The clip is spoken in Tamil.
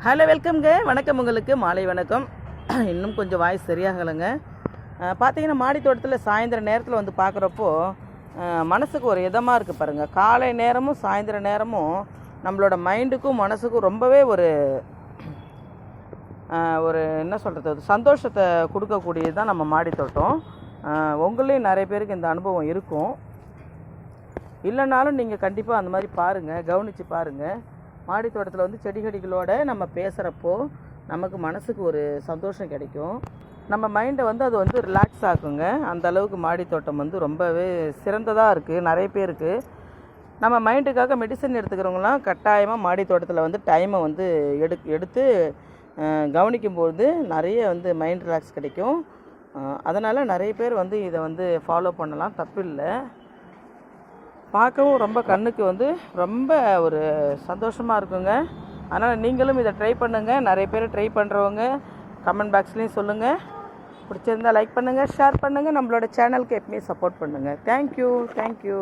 ஹலோ வெல்கம்ங்க. வணக்கம், உங்களுக்கு மாலை வணக்கம். இன்னும் கொஞ்சம் வாய்ஸ் சரியாகலைங்க. பார்த்தீங்கன்னா மாடி தோட்டத்தில் சாயந்தர நேரத்தில் வந்து பார்க்குறப்போ மனசுக்கு ஒரு இதமாக இருக்குது பாருங்கள். காலை நேரமும் சாயந்தர நேரமும் நம்மளோட மைண்டுக்கும் மனசுக்கும் ரொம்பவே ஒரு ஒரு என்ன சொல்கிறது, சந்தோஷத்தை கொடுக்கக்கூடியது தான் நம்ம மாடி தோட்டம். உங்களையும் நிறைய பேருக்கு இந்த அனுபவம் இருக்கும். இல்லைனாலும் நீங்கள் கண்டிப்பாக அந்த மாதிரி பாருங்கள், கவனித்து பாருங்கள். மாடி தோட்டத்தில் வந்து செடிகளோட நம்ம பேசுகிறப்போ நமக்கு மனசுக்கு ஒரு சந்தோஷம் கிடைக்கும். நம்ம மைண்டை வந்து அது வந்து ரிலாக்ஸ் ஆக்குங்க. அந்த அளவுக்கு மாடி தோட்டம் வந்து ரொம்பவே சிறந்ததாக இருக்குது. நிறைய பேருக்கு நம்ம மைண்டுக்காக மெடிசன் எடுத்துக்கிறவங்களாம் கட்டாயமாக மாடி தோட்டத்தில் வந்து டைமை வந்து எடுத்து கவனிக்கும்போது நிறைய வந்து மைண்ட் ரிலாக்ஸ் கிடைக்கும். அதனால் நிறைய பேர் வந்து இதை வந்து ஃபாலோ பண்ணலாம், தப்பு இல்லை. பார்க்கவும் ரொம்ப கண்ணுக்கு வந்து ரொம்ப ஒரு சந்தோஷமாக இருக்குங்க. அதனால் நீங்களும் இதை ட்ரை பண்ணுங்கள். நிறைய பேர் ட்ரை பண்ணுறவங்க கமெண்ட் பாக்ஸ்லேயும் சொல்லுங்கள். பிடிச்சிருந்தால் லைக் பண்ணுங்கள், ஷேர் பண்ணுங்கள். நம்மளோட சேனலுக்கு எப்பவுமே சப்போர்ட் பண்ணுங்கள். தேங்க்யூ.